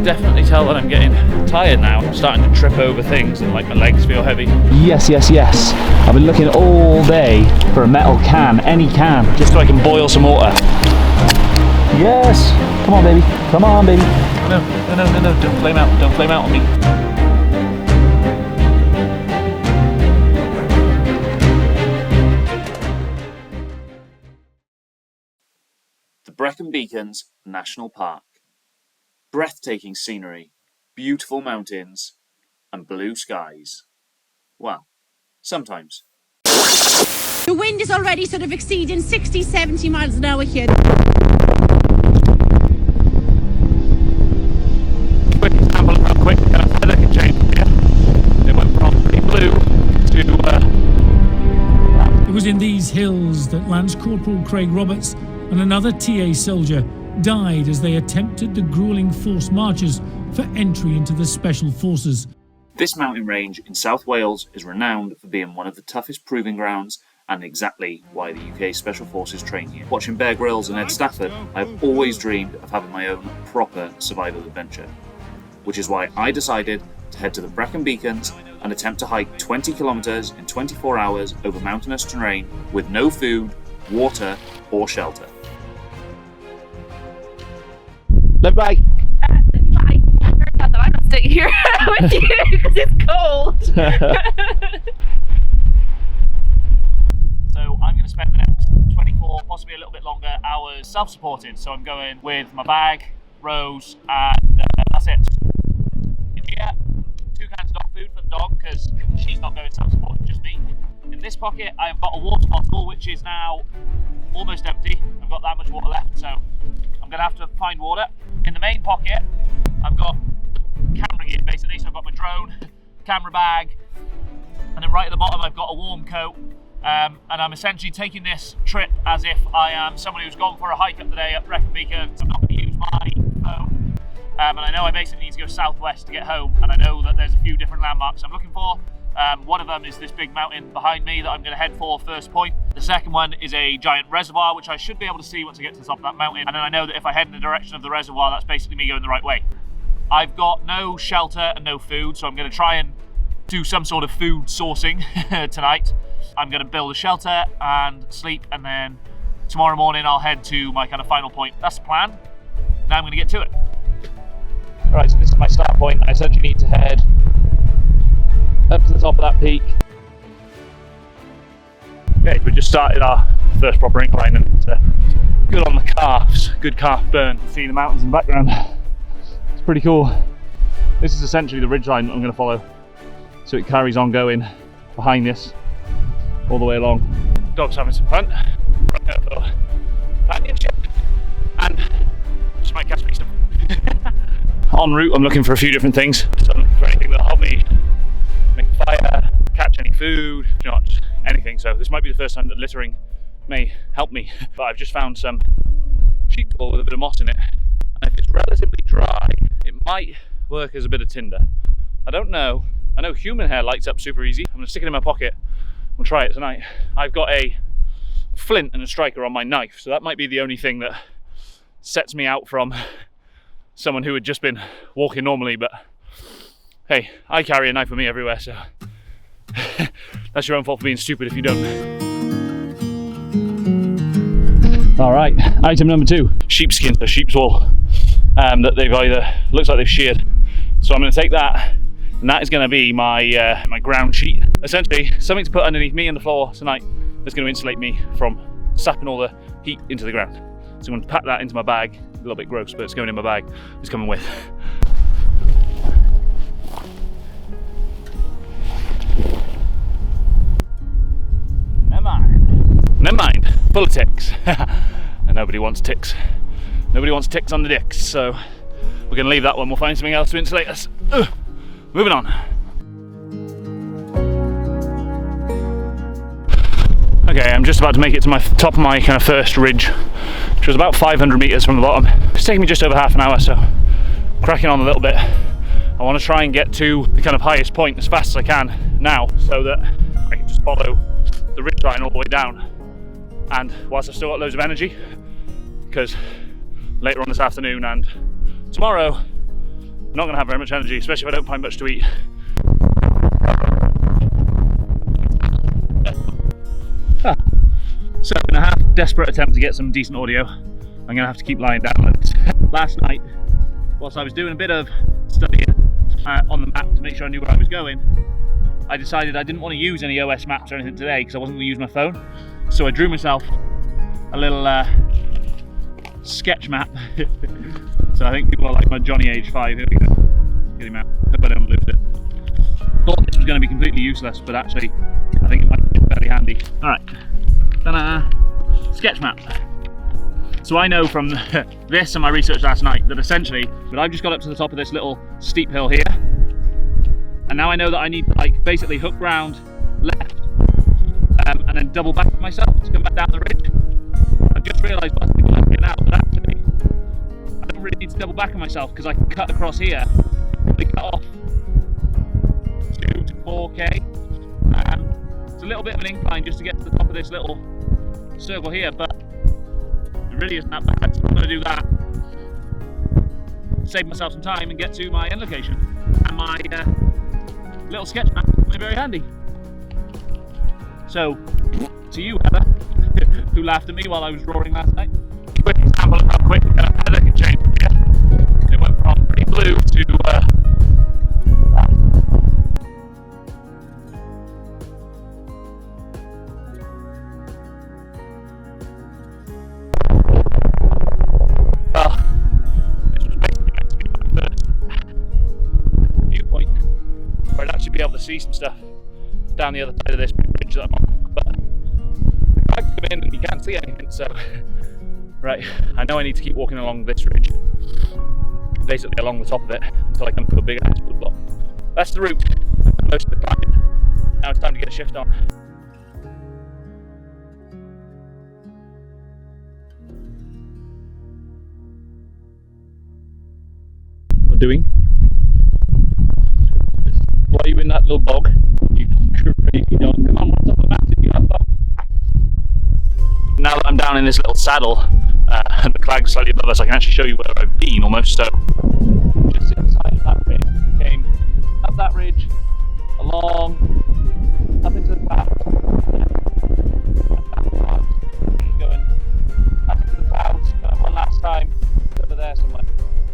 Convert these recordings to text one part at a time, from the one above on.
definitely tell that I'm getting tired now. I'm starting to trip over things and like my legs feel heavy. Yes, yes, yes. I've been looking all day for a metal can, any can, Just so I can boil some water. Yes! Come on, baby. Come on, baby. No, don't flame out. Don't flame out on me. The Brecon Beacons National Park. Breathtaking scenery, beautiful mountains, and blue skies. Well, sometimes. The wind is already sort of exceeding 60, 70 miles an hour here. Quick example of how quick the weather can change here. It went from pretty blue to It was in these hills that Lance Corporal Craig Roberts and another TA soldier died as they attempted the gruelling forced marches for entry into the Special Forces. This mountain range in South Wales is renowned for being one of the toughest proving grounds and exactly why the UK Special Forces train here. Watching Bear Grylls and Ed Stafford, I've always dreamed of having my own proper survival adventure, which is why I decided to head to the Brecon Beacons and attempt to hike 20 kilometres in 24 hours over mountainous terrain with no food, water or shelter. Bye. Bye. I heard that I'm not staying here with you because it's cold. So I'm going to spend the next 24, possibly a little bit longer, hours self-supported. So I'm going with my bag, Rose, and that's it. Yeah, 2 cans of dog food for the dog because she's not going self-supported, just me. In this pocket, I've got a water bottle which is now almost empty. I've got that much water left, so I'm going to have to find water. In the main pocket, I've got camera gear basically, so I've got my drone, camera bag, and then right at the bottom I've got a warm coat. And I'm essentially taking this trip as if I am someone who's gone for a hike up the day at Brecon Beacons. I'm not going to use my phone. And I know I basically need to go southwest to get home, and I know that there's a few different landmarks I'm looking for. One of them is this big mountain behind me that I'm going to head for first point. The second one is a giant reservoir, which I should be able to see once I get to the top of that mountain. And then I know that if I head in the direction of the reservoir, that's basically me going the right way. I've got no shelter and no food, so I'm going to try and do some sort of food sourcing tonight. I'm going to build a shelter and sleep, and then tomorrow morning I'll head to my kind of final point. That's the plan. Now I'm going to get to it. Alright, so this is my start point. I essentially need to head up to the top of that peak. Okay, we just started our first proper incline, and it's good on the calves, good calf burn. See the mountains in the background. It's pretty cool. This is essentially the ridgeline that I'm going to follow. So it carries on going behind this all the way along. Dog's having some fun. Right out for companionship. And just might catch me some. En route, I'm looking for a few different things. So I'm looking for anything that'll help me make a fire, catch any food, just anything. So this might be the first time that littering may help me. But I've just found some sheep wool with a bit of moss in it. And if it's relatively dry, it might work as a bit of tinder. I don't know. I know human hair lights up super easy. I'm gonna stick it in my pocket. We'll try it tonight. I've got a flint and a striker on my knife, so that might be the only thing that sets me out from someone who had just been walking normally. But hey, I carry a knife with me everywhere, so that's your own fault for being stupid if you don't. All right, item number 2, sheepskin, so sheep's wool that they've looks like they've sheared. So I'm going to take that, and that is going to be my my ground sheet. Essentially, something to put underneath me and the floor tonight that's going to insulate me from sapping all the heat into the ground. So I'm going to pack that into my bag. A little bit gross, but it's going in my bag. It's coming with. Never mind. Full of ticks. And nobody wants ticks. Nobody wants ticks on the dicks, so we're going to leave that one. We'll find something else to insulate us. Moving on. Okay, I'm just about to make it to my top of my kind of first ridge, which was about 500 meters from the bottom. It's taken me just over half an hour, so cracking on a little bit. I want to try and get to the kind of highest point as fast as I can now, so that I can just follow the ridge line all the way down. And whilst I've still got loads of energy, because later on this afternoon and tomorrow I'm not going to have very much energy, especially if I don't find much to eat. So in a half desperate attempt to get some decent audio, I'm going to have to keep lying down like this. Last night, whilst I was doing a bit of studying on the map to make sure I knew where I was going, I decided I didn't want to use any OS maps or anything today because I wasn't going to use my phone. So I drew myself a little sketch map. So I think people are like my Johnny age 5. Here we go. Get him out. Hope I don't lose it. Thought this was going to be completely useless, but actually I think it might be fairly handy. Alright. Ta-da! Sketch map. So I know from this and my research last night that essentially, but I've just got up to the top of this little steep hill here, and now I know that I need to like basically hook round left and then double back myself to come back down the ridge. I've just realised what I'm looking now, but actually I don't really need to double back on myself because I can cut across here, probably cut off 2 to 4k. It's a little bit of an incline just to get to the top of this little circle here, but it really isn't that bad. So I'm going to do that, save myself some time and get to my end location. And my little sketch map will be very handy. So, to you Heather, who laughed at me while I was roaring last night, quick example of how quick Heather can change from here. It went from pretty blue to that. Be able to see some stuff down the other side of this bridge that I'm on, but the clouds come in and you can't see anything, so right, I know I need to keep walking along this ridge, basically along the top of it until I come to a big ass wood block. That's the route, most of the climbing. Now it's time to get a shift on. What doing? Why are you in that little bog? You crazy dog. Come on, what's up the mountain? You have bog. Now that I'm down in this little saddle, and the crag's slightly above us, I can actually show you where I've been almost. So, just inside of that ridge, came up that ridge, along, up into the clouds, going up into the clouds, one last time, over there somewhere,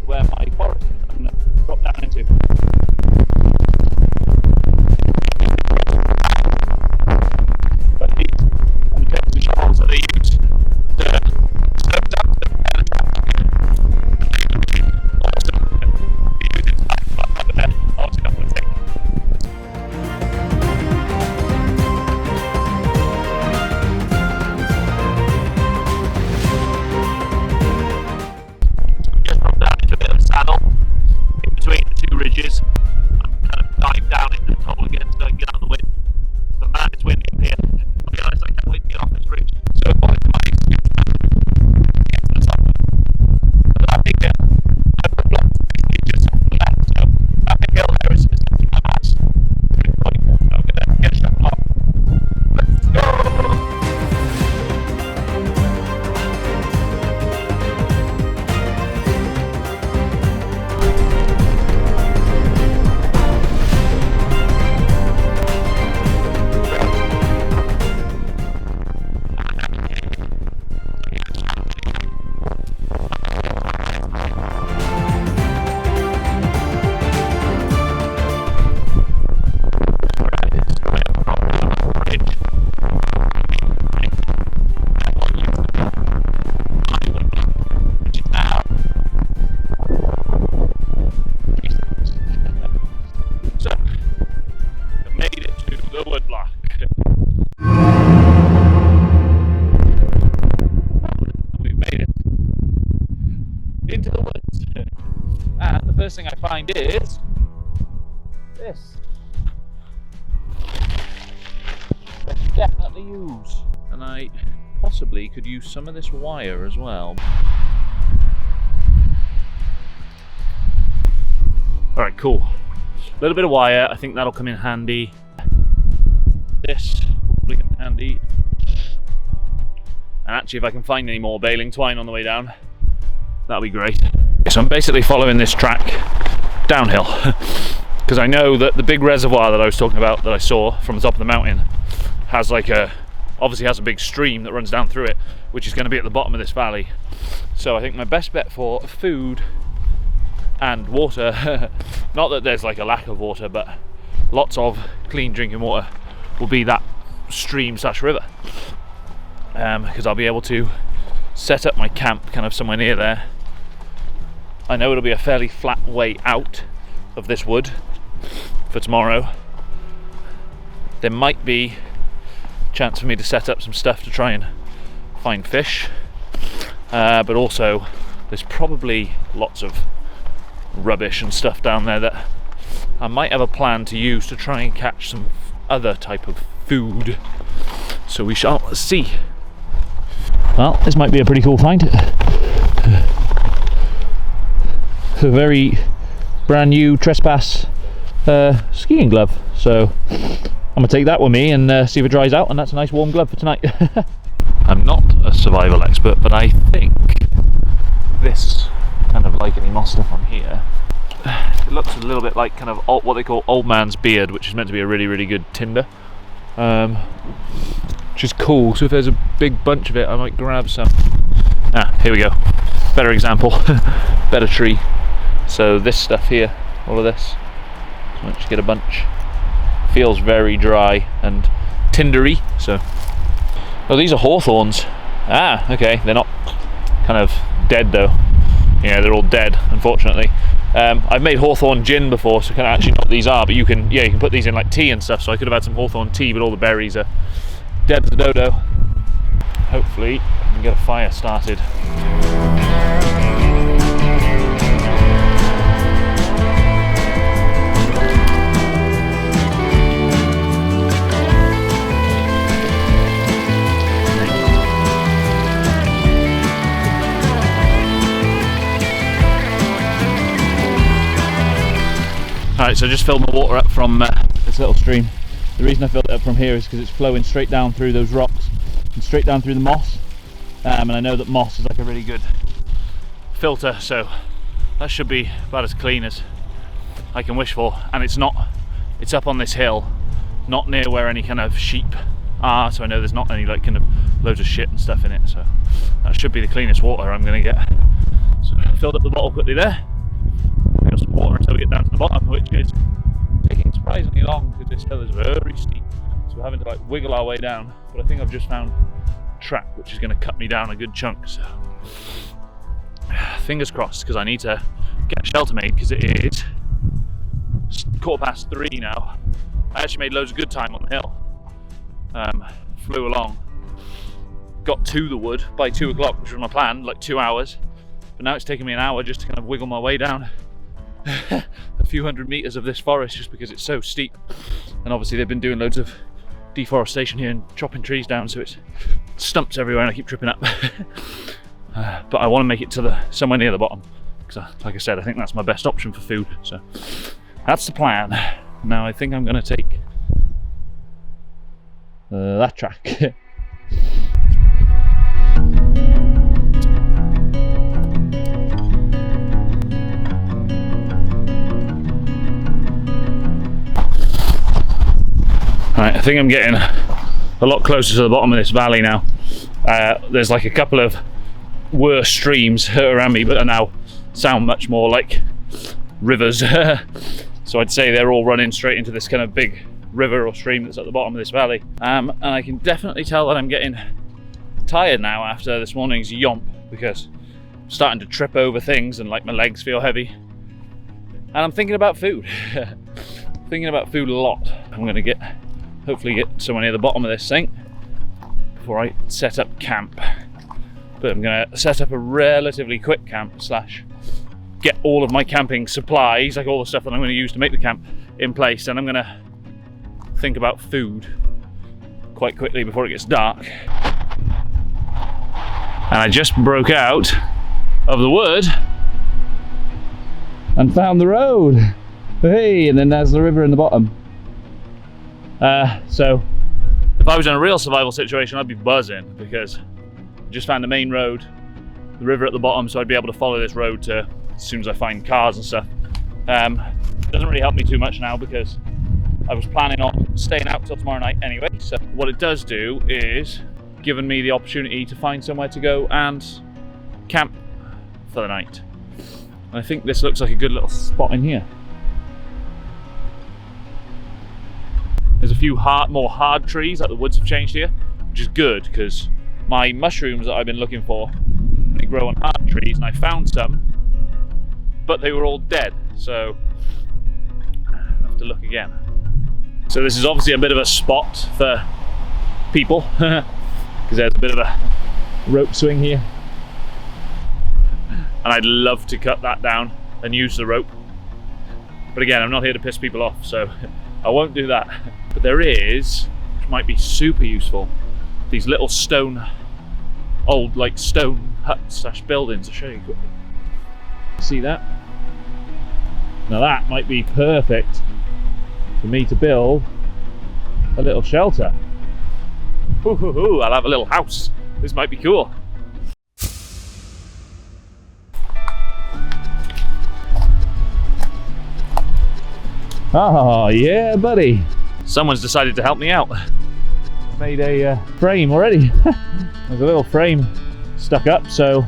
where my forest is, I'm going to drop down into. That they use to slow down the also use it to up there, also up the thing. We just dropped down into a bit of a saddle in between the two ridges. I'm kind of diving down into the hole again so I can get out of the wind. But man, it's windy up here. I'll be honest, I can't wait to get off this ridge. So I wanted to get to the top. But that big hill, I put blocks just off the left, so that big hill there is something my ass. So I'm going to get a shot off. Let's go! First thing I find is this. I can definitely use, and I possibly could use some of this wire as well. Alright, cool. A little bit of wire, I think that'll come in handy. This will probably come in handy. And actually, if I can find any more baling twine on the way down, that'll be great. So I'm basically following this track downhill. Because I know that the big reservoir that I was talking about that I saw from the top of the mountain has like obviously has a big stream that runs down through it, which is going to be at the bottom of this valley. So I think my best bet for food and water, not that there's like a lack of water, but lots of clean drinking water, will be that stream / river. Because I'll be able to set up my camp kind of somewhere near there. I know it'll be a fairly flat way out of this wood for tomorrow. There might be a chance for me to set up some stuff to try and find fish, but also there's probably lots of rubbish and stuff down there that I might have a plan to use to try and catch some other type of food. So we shall see. Well, this might be a pretty cool find. A very brand new trespass skiing glove. So I'm gonna take that with me and see if it dries out, and that's a nice warm glove for tonight. I'm not a survival expert, but I think this kind of lichen moss stuff on here, it looks a little bit like kind of what they call old man's beard, which is meant to be a really, really good tinder. Which is cool, so if there's a big bunch of it I might grab some. Here we go, better example. Better tree. So this stuff here, all of this, so let's just get a bunch. Feels very dry and tindery. So, oh, these are hawthorns. Okay, they're not kind of dead though. Yeah, they're all dead, unfortunately. I've made hawthorn gin before, so I can't actually know what these are, but you can put these in like tea and stuff, so I could have had some hawthorn tea, but all the berries are dead as a dodo. Hopefully I can get a fire started. Alright, so I just filled my water up from this little stream. The reason I filled it up from here is because it's flowing straight down through those rocks and straight down through the moss. And I know that moss is like a really good filter, so that should be about as clean as I can wish for. And it's up on this hill, not near where any kind of sheep are, so I know there's not any like kind of loads of shit and stuff in it, so that should be the cleanest water I'm going to get. So I filled up the bottle quickly there. Got some water until we get down to the bottom, which is taking surprisingly long because this hill is very steep, so we're having to like wiggle our way down. But I think I've just found a track which is going to cut me down a good chunk, so fingers crossed, because I need to get a shelter made because it is 3:15 now. I actually made loads of good time on the hill. Flew along, got to the wood by 2 o'clock, which was my plan, like 2 hours, but now it's taking me an hour just to kind of wiggle my way down a few hundred meters of this forest just because it's so steep. And obviously they've been doing loads of deforestation here and chopping trees down, so it's stumps everywhere and I keep tripping up. But I want to make it to somewhere near the bottom because, like I said, I think that's my best option for food. So that's the plan. Now I think I'm going to take that track. Right, I think I'm getting a lot closer to the bottom of this valley now. There's like a couple of worse streams around me, but are now sound much more like rivers. So I'd say they're all running straight into this kind of big river or stream that's at the bottom of this valley. And I can definitely tell that I'm getting tired now after this morning's yomp, because I'm starting to trip over things and like my legs feel heavy. And I'm thinking about food. Thinking about food a lot. I'm going to hopefully get somewhere near the bottom of this thing before I set up camp. But I'm going to set up a relatively quick camp / get all of my camping supplies, like all the stuff that I'm going to use to make the camp, in place, and I'm going to think about food quite quickly before it gets dark. And I just broke out of the wood and found the road. Hey, and then there's the river in the bottom. So if I was in a real survival situation, I'd be buzzing, because I just found the main road, the river at the bottom, so I'd be able to follow this road to, as soon as I find cars and stuff, Doesn't really help me too much now because I was planning on staying out till tomorrow night anyway. So what it does do is given me the opportunity to find somewhere to go and camp for the night. And I think this looks like a good little spot in here. There's a few more hard trees, like the woods have changed here, which is good because my mushrooms that I've been looking for, they grow on hard trees, and I found some, but they were all dead, so I have to look again. So this is obviously a bit of a spot for people, because there's a bit of a rope swing here. And I'd love to cut that down and use the rope. But again, I'm not here to piss people off, so I won't do that. But there is, which might be super useful, these little old like stone huts / buildings. I'll show you quickly. See that? Now that might be perfect for me to build a little shelter. I'll have a little house. This might be cool. Oh yeah, buddy. Someone's decided to help me out. Made a frame already. There's a little frame stuck up, so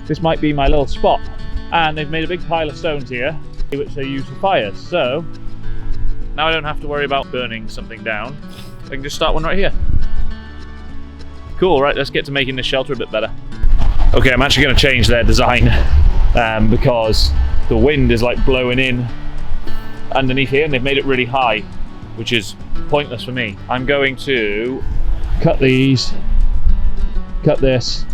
this might be my little spot. And they've made a big pile of stones here, which they use for fires. So now I don't have to worry about burning something down. I can just start one right here. Cool, right, let's get to making this shelter a bit better. Okay, I'm actually going to change their design because the wind is like blowing in underneath here, and they've made it really high, which is pointless for me. I'm going to cut these, cut this,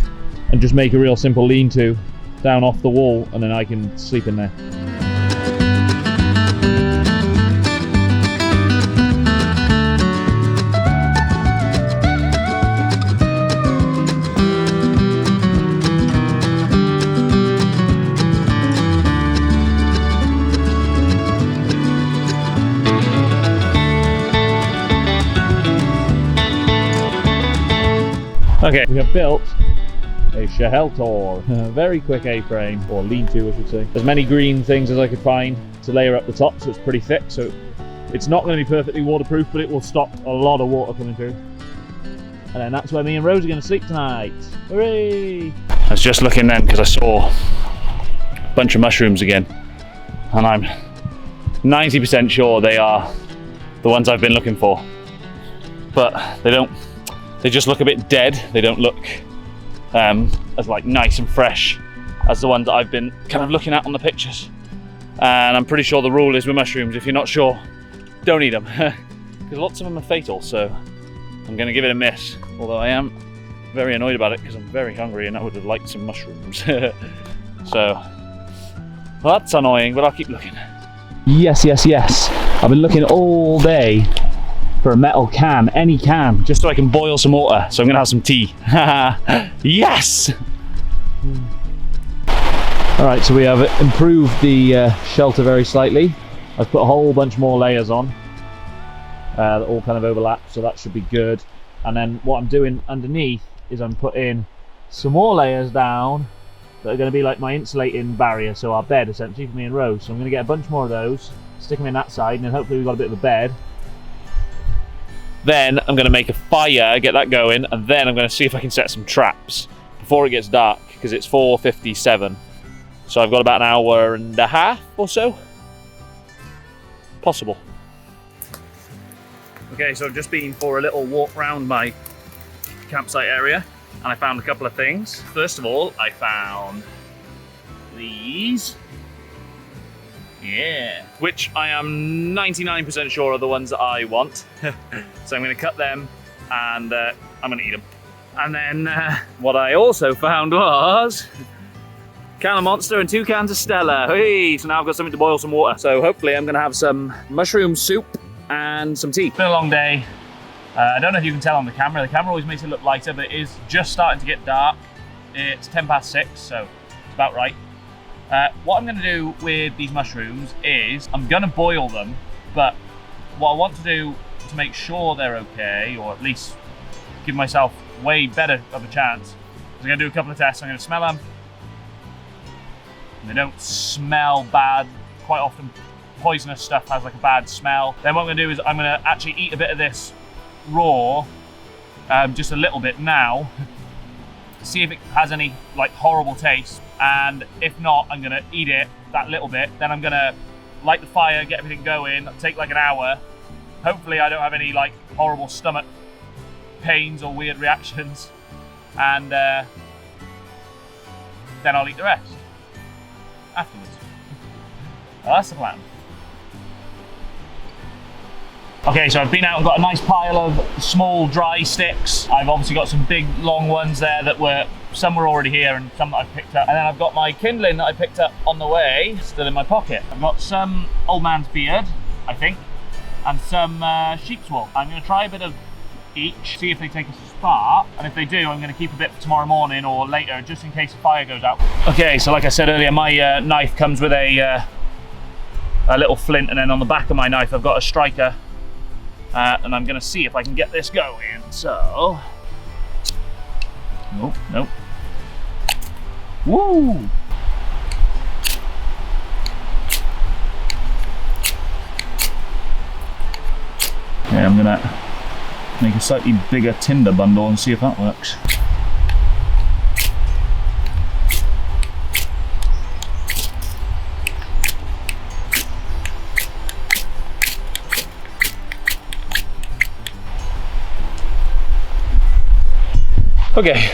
and just make a real simple lean-to down off the wall, and then I can sleep in there. Okay, we have built a shelter, a very quick A-frame, or lean-to I should say. As many green things as I could find to layer up the top, so it's pretty thick, so it's not going to be perfectly waterproof, but it will stop a lot of water coming through. And then that's where me and Rose are going to sleep tonight. Hooray! I was just looking then because I saw a bunch of mushrooms again, and I'm 90% sure they are the ones I've been looking for, but they just look a bit dead. They don't look as like nice and fresh as the ones that I've been kind of looking at on the pictures. And I'm pretty sure the rule is with mushrooms, if you're not sure, don't eat them, because lots of them are fatal. So I'm going to give it a miss, although I am very annoyed about it because I'm very hungry and I would have liked some mushrooms. So well, that's annoying, but I'll keep looking. Yes, yes, yes. I've been looking all day for a metal can, any can, just so I can boil some water. So I'm gonna have some tea. Yes! Alright, so we have improved the shelter very slightly. I've put a whole bunch more layers on that all kind of overlap, so that should be good. And then what I'm doing underneath is I'm putting some more layers down that are going to be like my insulating barrier, so our bed essentially for me and Rose. So I'm going to get a bunch more of those, stick them in that side, and then hopefully we've got a bit of a bed. Then I'm going to make a fire, get that going, and then I'm going to see if I can set some traps before it gets dark, because it's 4:57. So I've got about an hour and a half or so. Possible. Okay, so I've just been for a little walk around my campsite area, and I found a couple of things. First of all, I found these. Yeah, which I am 99% sure are the ones that I want. So I'm going to cut them and I'm going to eat them. And then what I also found was a can of Monster and 2 cans of Stella. Hey, so now I've got something to boil some water. So hopefully I'm going to have some mushroom soup and some tea. It's been a long day. I don't know if you can tell on the camera. The camera always makes it look lighter, but it is just starting to get dark. It's 6:10, so it's about right. What I'm going to do with these mushrooms is I'm going to boil them, but what I want to do to make sure they're okay, or at least give myself way better of a chance, is I'm going to do a couple of tests. I'm going to smell them. And they don't smell bad quite often poisonous stuff has like a bad smell. Then what I'm gonna do is I'm gonna actually eat a bit of this raw, just a little bit now, see if it has any like horrible taste, and if not, I'm gonna eat it, that little bit, then I'm gonna light the fire, get everything going, take like an hour. Hopefully I don't have any like horrible stomach pains or weird reactions, and then I'll eat the rest afterwards. Well, that's the plan. Okay, so I've been out and got a nice pile of small dry sticks. I've obviously got some big long ones there that some were already here and some that I've picked up. And then I've got my kindling that I picked up on the way, still in my pocket. I've got some old man's beard, I think, and some sheep's wool. I'm gonna try a bit of each, see if they take a spark, and if they do, I'm gonna keep a bit for tomorrow morning or later, just in case the fire goes out. Okay, so like I said earlier, my knife comes with a little flint, and then on the back of my knife, I've got a striker. And I'm gonna see if I can get this going. So, nope. Woo! Okay, I'm gonna make a slightly bigger tinder bundle and see if that works. Okay,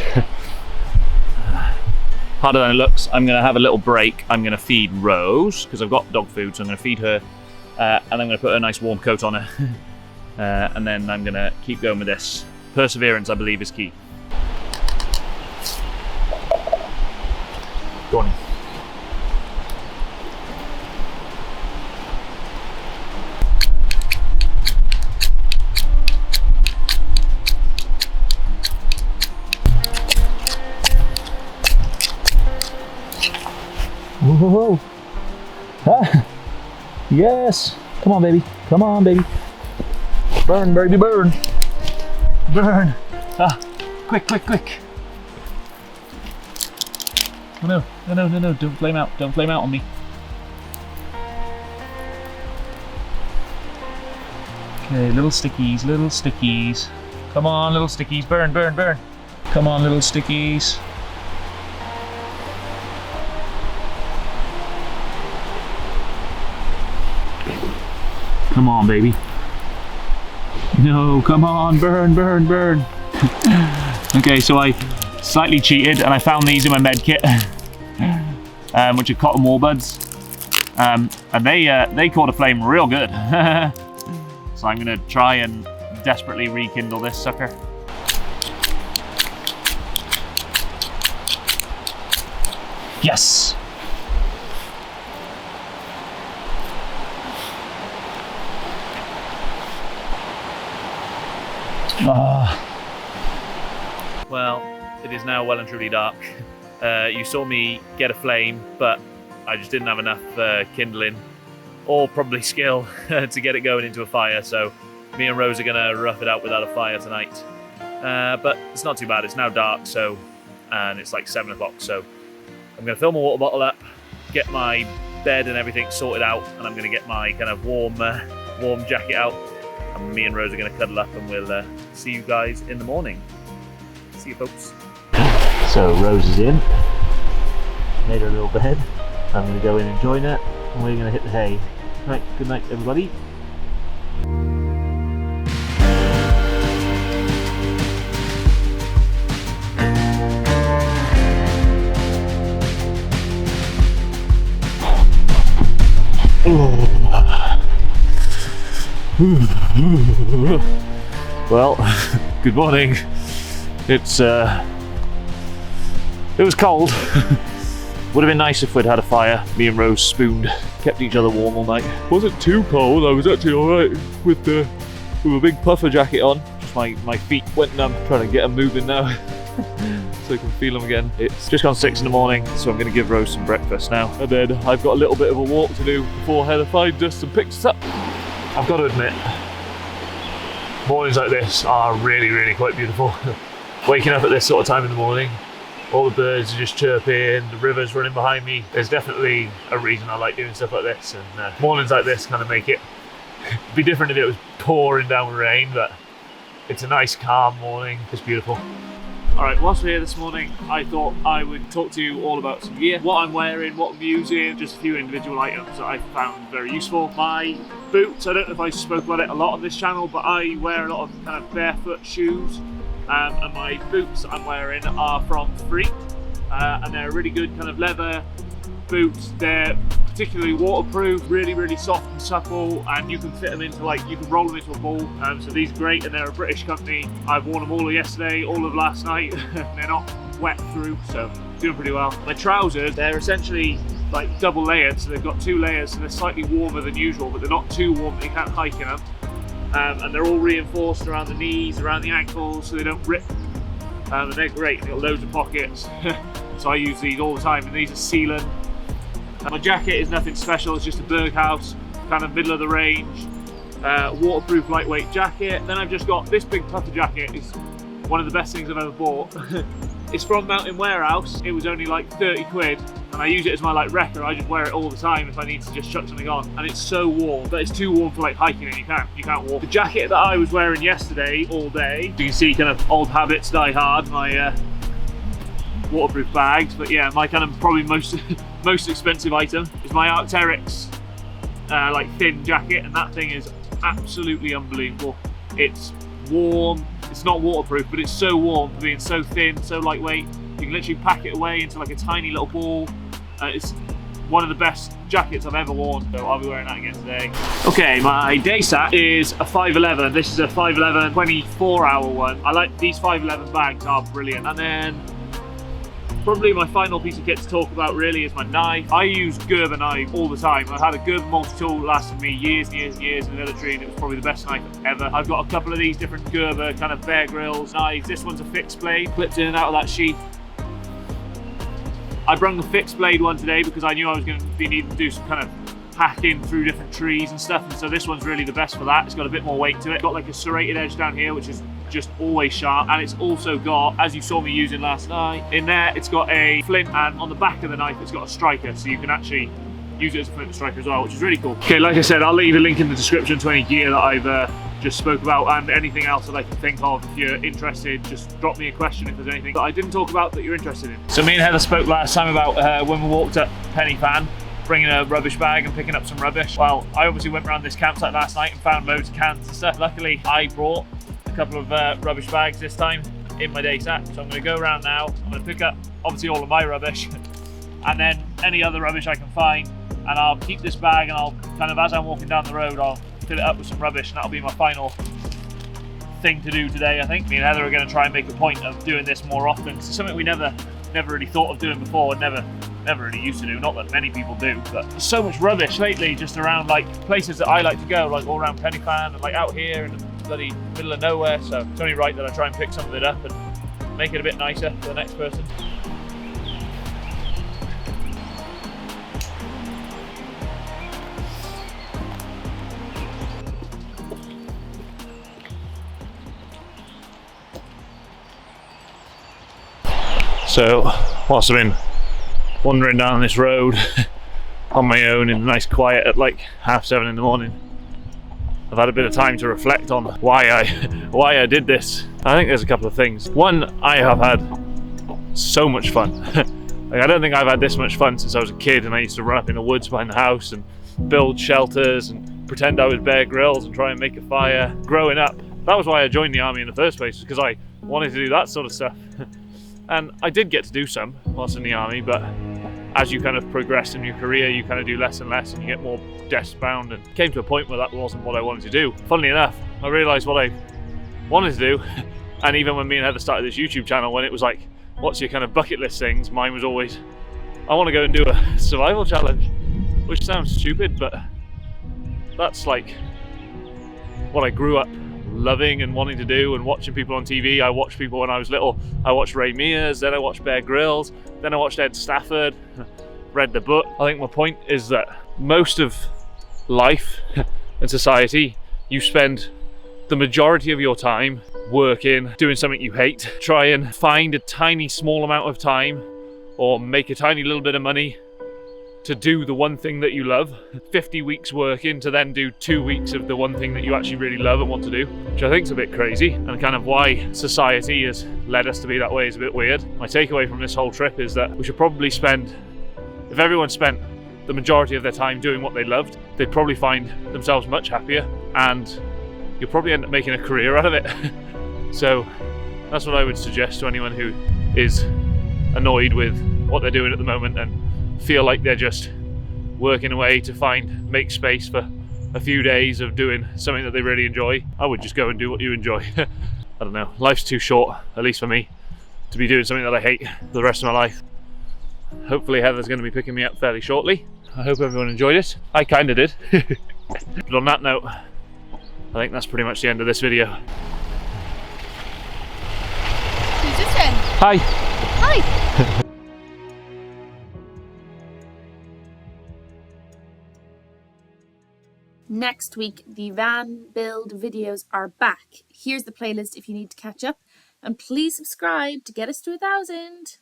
harder than it looks. I'm gonna have a little break. I'm gonna feed Rose, because I've got dog food, so I'm gonna feed her, and I'm gonna put a nice warm coat on her. And then I'm gonna keep going with this. Perseverance, I believe, is key. Go on. Whoa. Ah. Yes. Come on, baby. Come on, baby. Burn, baby, burn. Burn. Ah. Quick. Oh, no. Don't flame out. Don't flame out on me. Okay, little stickies. Come on, little stickies. Burn. Come on, little stickies. Come on, baby. No, come on, burn. Okay, so I slightly cheated and I found these in my med kit, which are cotton wool buds, and they caught a flame real good. So I'm gonna try and desperately rekindle this sucker. Yes. Well, it is now well and truly dark. You saw me get a flame, but I just didn't have enough kindling or probably skill to get it going into a fire, so me and Rose are gonna rough it out without a fire tonight. But it's not too bad, it's now dark, so, and it's like 7 o'clock, so I'm gonna fill my water bottle up, get my bed and everything sorted out, and I'm gonna get my kind of warm jacket out. And me and Rose are going to cuddle up, and we'll see you guys in the morning. See you, folks. So Rose is in, made her little bed. I'm going to go in and join her, and we're going to hit the hay. Right, good night, everybody. Well, good morning. It was cold. Would have been nice if we'd had a fire. Me and Rose spooned, kept each other warm all night. Wasn't too cold. I was actually alright with a big puffer jacket on. Just my feet went numb, trying to get them moving now. So I can feel them again. It's just gone 6 in the morning, so I'm going to give Rose some breakfast now. And then I've got a little bit of a walk to do before Heather finds us and picks us up. I've got to admit, mornings like this are really, really quite beautiful. Waking up at this sort of time in the morning, All the birds are just chirping, the river's running behind me. There's definitely a reason I like doing stuff like this, and mornings like this kind of make it. It'd be different if it was pouring down with rain, but it's a nice calm morning. It's beautiful. Alright, whilst we're here this morning, I thought I would talk to you all about some gear. What I'm wearing, what I'm using, just a few individual items that I found very useful. My boots, I don't know if I spoke about it a lot on this channel, but I wear a lot of kind of barefoot shoes. And my boots I'm wearing are from Dreamt, and they're really good kind of leather boots. They're particularly waterproof, really soft and supple, and you can fit them into, like, you can roll them into a ball. So these are great, and they're a British company. I've worn them all of yesterday, all of last night. They're not wet through, so doing pretty well. My trousers, they're essentially like double layered, so they've got 2 layers, so they're slightly warmer than usual, but they're not too warm that you can't hike in them. And they're all reinforced around the knees, around the ankles, so they don't rip. And they're great, they've got loads of pockets. So I use these all the time, and these are sealant. My jacket is nothing special, it's just a Berghaus, kind of middle of the range, waterproof lightweight jacket. Then I've just got this big puffer jacket. It's one of the best things I've ever bought. It's from Mountain Warehouse. It was only like 30 quid, and I use it as my like wrecker. I just wear it all the time if I need to just chuck something on. And it's so warm, but it's too warm for like hiking it. You can't walk. The jacket that I was wearing yesterday all day, you can see kind of old habits die hard, my waterproof bags. But yeah, my kind of probably most expensive item is my Arc'teryx like thin jacket, and that thing is absolutely unbelievable. It's warm. It's not waterproof, but it's so warm for being so thin, so lightweight. You can literally pack it away into like a tiny little ball. It's one of the best jackets I've ever worn, so I'll be wearing that again today. Okay, my day sack is a 511. This is a 511 24-hour one. I like these 511 bags, are brilliant. And then probably my final piece of kit to talk about really is my knife. I use Gerber knife all the time. I had a Gerber multi-tool that lasted me years and years and years in the military, and it was probably the best knife ever. I've got a couple of these different Gerber kind of Bear Grylls knives. This one's a fixed blade, clips in and out of that sheath. I brought the fixed blade one today because I knew I was going to be needing to do some kind of hacking through different trees and stuff, and so this one's really the best for that. It's got a bit more weight to it. It's got like a serrated edge down here, which is just always sharp, and it's also got, as you saw me using last night, in there it's got a flint, and on the back of the knife it's got a striker, so you can actually use it as a flint striker as well, which is really cool. Okay, like I said, I'll leave a link in the description to any gear that I've just spoke about, and anything else that I can think of. If you're interested, just drop me a question if there's anything that I didn't talk about that you're interested in. So me and Heather spoke last time about when we walked up Penny Fan, bringing a rubbish bag and picking up some rubbish. Well, I obviously went around this campsite last night and found loads of cans and stuff. Luckily, I brought a couple of rubbish bags this time in my day sack. So I'm going to go around now. I'm going to pick up obviously all of my rubbish and then any other rubbish I can find. And I'll keep this bag, and I'll kind of, as I'm walking down the road, I'll fill it up with some rubbish, and that'll be my final thing to do today. I think me and Heather are going to try and make a point of doing this more often. It's something we never really thought of doing before, and never really used to do. Not that many people do, but there's so much rubbish lately just around like places that I like to go, like all around Penny Fan and like out here in the bloody middle of nowhere. So it's only right that I try and pick some of it up and make it a bit nicer for the next person. So, whilst I've been wandering down this road on my own in nice quiet at like 7:30 in the morning, I've had a bit of time to reflect on why I did this. I think there's a couple of things. One, I have had so much fun. Like, I don't think I've had this much fun since I was a kid, and I used to run up in the woods behind the house and build shelters and pretend I was Bear Grylls and try and make a fire. Growing up, that was why I joined the army in the first place, because I wanted to do that sort of stuff. And I did get to do some whilst in the army, but as you kind of progress in your career, you kind of do less and less, and you get more desk bound, and it came to a point where that wasn't what I wanted to do. Funnily enough, I realised what I wanted to do, and even when me and Heather started this YouTube channel, when it was like, what's your kind of bucket list things, mine was always, I want to go and do a survival challenge, which sounds stupid, but that's like what I grew up loving and wanting to do, and watching people on TV. I watched people when I was little. I watched Ray Mears, then I watched Bear Grylls, then I watched Ed Stafford, read the book. I think my point is that most of life and society, you spend the majority of your time working, doing something you hate. Try and find a tiny small amount of time or make a tiny little bit of money to do the one thing that you love. 50 weeks working to then do 2 weeks of the one thing that you actually really love and want to do, which I think is a bit crazy, and kind of why society has led us to be that way is a bit weird. My takeaway from this whole trip is that we should probably spend, if everyone spent the majority of their time doing what they loved, they'd probably find themselves much happier, and you'll probably end up making a career out of it. So that's what I would suggest to anyone who is annoyed with what they're doing at the moment and feel like they're just working away to make space for a few days of doing something that they really enjoy. I would just go and do what you enjoy. I don't know, life's too short, at least for me, to be doing something that I hate for the rest of my life. Hopefully Heather's going to be picking me up fairly shortly. I hope everyone enjoyed it. I kind of did. But on that note, I think that's pretty much the end of this video. Who's this then? Hi! Hi! Next week, the van build videos are back. Here's the playlist if you need to catch up. And please subscribe to get us to 1,000.